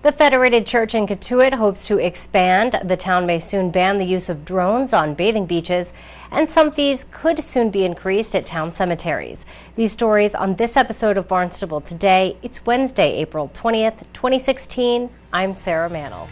The Federated Church in Cotuit hopes to expand. The town may soon ban the use of drones on bathing beaches, and some fees could soon be increased at town cemeteries. These stories on this episode of Barnstable Today. It's Wednesday, April 20th, 2016. I'm Sarah Mannel.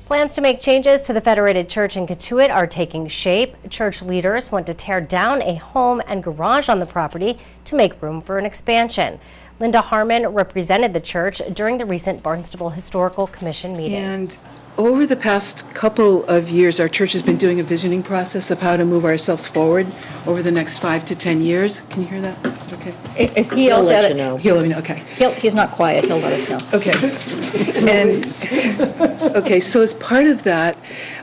Plans to make changes to the Federated Church in Cotuit are taking shape. Church leaders want to tear down a home and garage on the property to make room for an expansion. Linda Harmon represented the church during the recent Barnstable Historical Commission meeting. And over the past couple of years, our church has been doing a visioning process of how to move ourselves forward over the next 5 to 10 years. Can you hear that? Is it okay? If he yells at it, He'll let me know. Okay. he's not quiet. He'll let us know. Okay. Okay, so as part of that,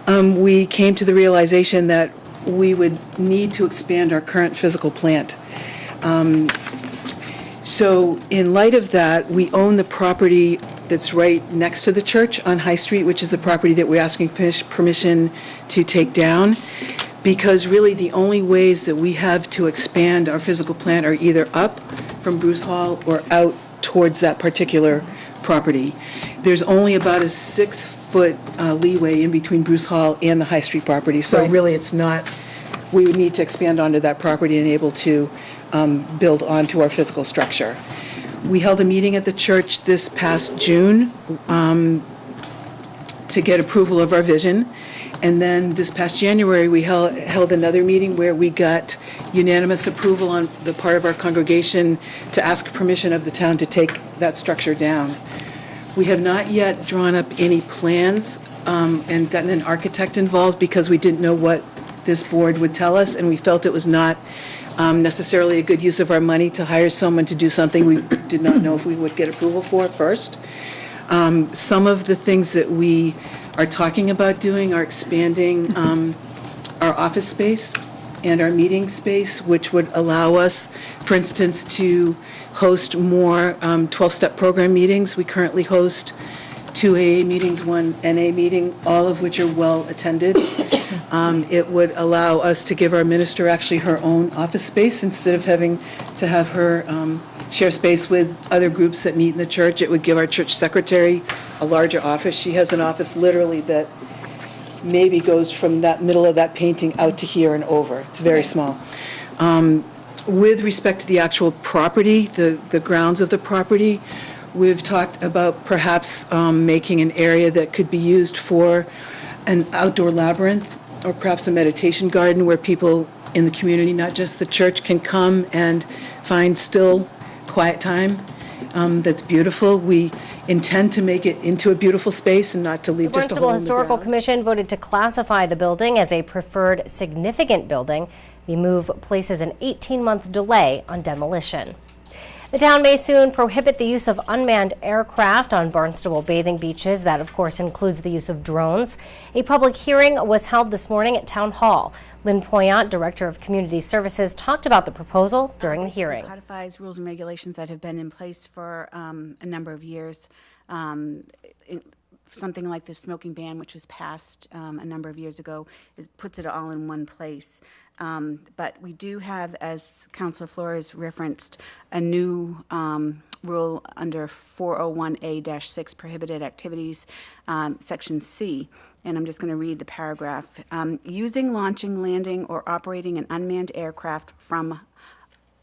we came to the realization that we would need to expand our current physical plant. So in light of that, we own the property that's right next to the church on High Street, which is the property that we're asking permission to take down, because really the only ways that we have to expand our physical plant are either up from Bruce Hall or out towards that particular property. There's only about a 6-foot leeway in between Bruce Hall and the High Street property, so Right. really it's not, we would need to expand onto that property and able to build onto our physical structure. We held a meeting at the church this past June to get approval of our vision. And then this past January, we held another meeting where we got unanimous approval on the part of our congregation to ask permission of the town to take that structure down. We have not yet drawn up any plans and gotten an architect involved because we didn't know what this board would tell us, and we felt it was not necessarily a good use of our money to hire someone to do something we did not know if we would get approval for first. Some of the things that we are talking about doing are expanding our office space and our meeting space, which would allow us, for instance, to host more 12-step program meetings. We currently host 2 AA meetings, 1 NA meeting, all of which are well attended. It would allow us to give our minister actually her own office space instead of having to have her share space with other groups that meet in the church. It would give our church secretary a larger office. She has an office literally that maybe goes from that middle of that painting out to here and over. It's very small. With respect to the actual property, the grounds of the property, we've talked about perhaps making an area that could be used for an outdoor labyrinth or perhaps a meditation garden where people in the community, not just the church, can come and find still, quiet time that's beautiful. We intend to make it into a beautiful space and not to leave just a hole in the Barnstable Historical ground. Commission voted to classify the building as a preferred significant building. The move places an 18-month delay on demolition. The town may soon prohibit the use of unmanned aircraft on Barnstable bathing beaches. That, of course, includes the use of drones. A public hearing was held this morning at Town Hall. Lynn Poyant, Director of Community Services, talked about the proposal during the hearing. It codifies rules and regulations that have been in place for a number of years. Something like the smoking ban, which was passed a number of years ago, puts it all in one place. But we do have, as Councilor Flores referenced, a new rule under 401A-6, prohibited activities, section C. And I'm just going to read the paragraph. Using, launching, landing, or operating an unmanned aircraft from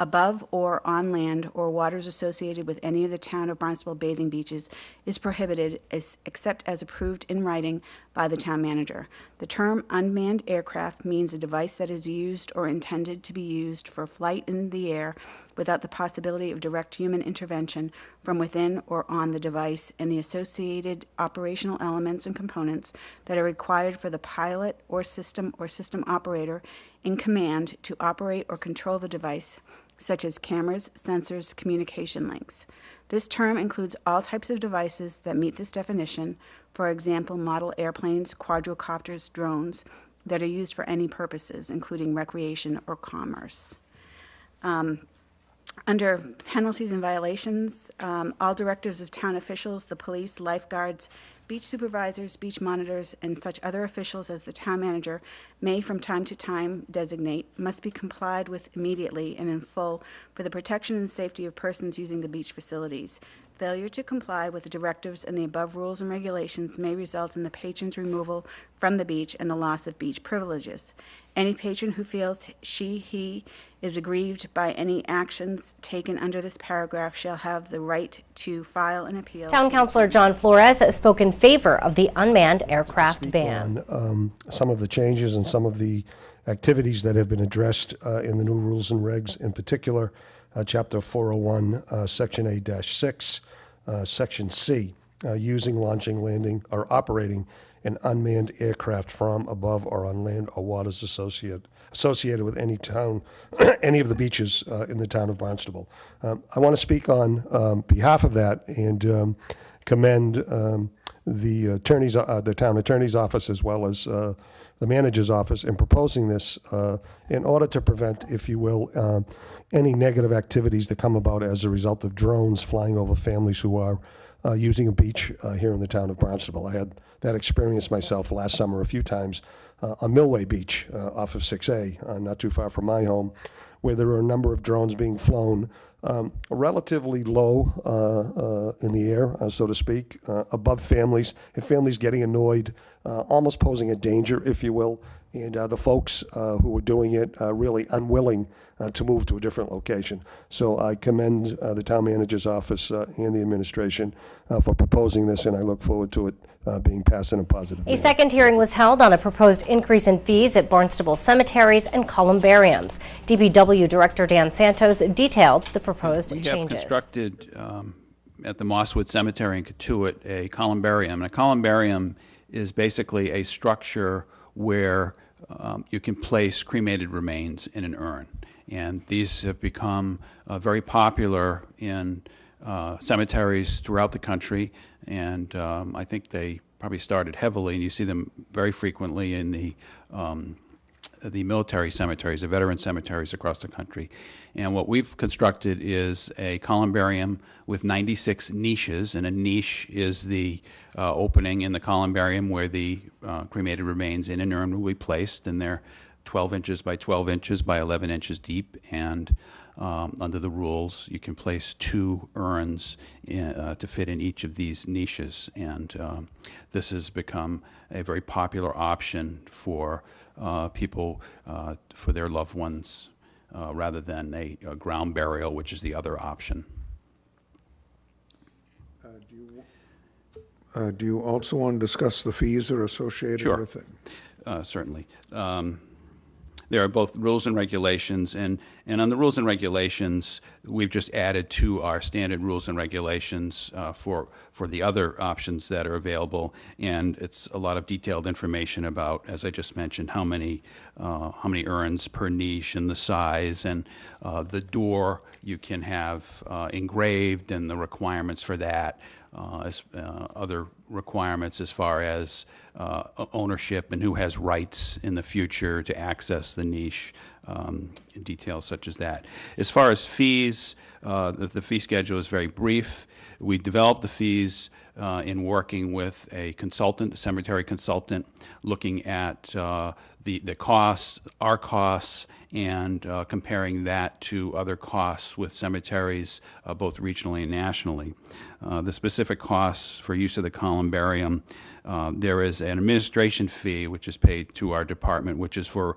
above or on land or waters associated with any of the town of Barnstable bathing beaches is prohibited except as approved in writing by the town manager. The term unmanned aircraft means a device that is used or intended to be used for flight in the air without the possibility of direct human intervention from within or on the device and the associated operational elements and components that are required for the pilot or system operator in command to operate or control the device, such as cameras, sensors, communication links. This term includes all types of devices that meet this definition, for example, model airplanes, quadrocopters, drones, that are used for any purposes, including recreation or commerce. Under penalties and violations, all directives of town officials, the police, lifeguards, beach supervisors, beach monitors, and such other officials as the town manager may from time to time designate must be complied with immediately and in full for the protection and safety of persons using the beach facilities. Failure to comply with the directives and the above rules and regulations may result in the patron's removal from the beach and the loss of beach privileges. Any patron who feels he is aggrieved by any actions taken under this paragraph shall have the right to file an appeal. Town Councilor John Flores spoke in favor of the unmanned aircraft ban. On some of the changes and some of the activities that have been addressed in the new rules and regs, in particular, Chapter 401, Section A-6, Section C, using, launching, landing, or operating an unmanned aircraft from, above, or on land or waters associated with any town, any of the beaches in the town of Barnstable. I want to speak on behalf of that and commend the town attorney's office as well as the manager's office in proposing this in order to prevent, if you will, any negative activities that come about as a result of drones flying over families who are using a beach here in the town of Barnstable. I had that experience myself last summer a few times on Millway Beach off of 6A, not too far from my home, where there were a number of drones being flown relatively low in the air, so to speak, above families, and families getting annoyed, almost posing a danger, if you will, and the folks who were doing it really unwilling to move to a different location. So I commend the town manager's office and the administration for proposing this, and I look forward to it being passed in a positive manner. A second hearing was held on a proposed increase in fees at Barnstable cemeteries and columbariums. DPW Director Dan Santos detailed the proposed changes. We have constructed at the Mosswood Cemetery in Katuitt a columbarium. And a columbarium is basically a structure where you can place cremated remains in an urn. And these have become very popular in cemeteries throughout the country, and I think they probably started heavily, and you see them very frequently in the military cemeteries, the veteran cemeteries across the country. And what we've constructed is a columbarium with 96 niches, and a niche is the opening in the columbarium where the cremated remains in an urn will be placed, and they're 12 inches by 12 inches by 11 inches deep, and under the rules you can place 2 urns to fit in each of these niches, and this has become a very popular option for people for their loved ones rather than a ground burial, which is the other option. Do you also want to discuss the fees that are associated with it? Certainly. There are both rules and regulations, and on the rules and regulations, we've just added to our standard rules and regulations for the other options that are available, and it's a lot of detailed information about, as I just mentioned, how many urns per niche and the size, and the door you can have engraved and the requirements for that. Other requirements as far as ownership and who has rights in the future to access the niche, details such as that. As far as fees, the fee schedule is very brief. We developed the fees in working with a consultant, a cemetery consultant, looking at the costs, our costs, and comparing that to other costs with cemeteries, both regionally and nationally. The specific costs for use of the columbarium, there is an administration fee which is paid to our department, which is for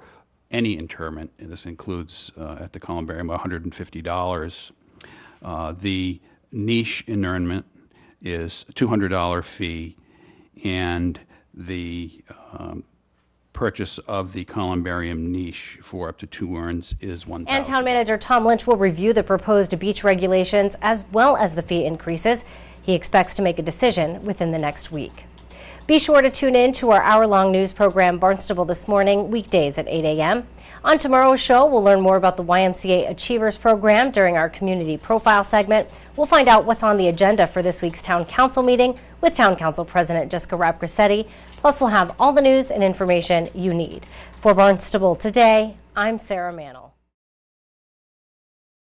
any interment, and this includes at the columbarium $150. The niche interment is $200 fee, and the purchase of the columbarium niche for up to 2 urns is $1,000. And Town Manager Tom Lynch will review the proposed beach regulations as well as the fee increases. He expects to make a decision within the next week. Be sure to tune in to our hour-long news program, Barnstable This Morning, weekdays at 8 a.m. On tomorrow's show, we'll learn more about the YMCA Achievers Program during our community profile segment. We'll find out what's on the agenda for this week's Town Council meeting with Town Council President Jessica Rapgrassetti. Plus, we'll have all the news and information you need. For Barnstable Today, I'm Sarah Mantle.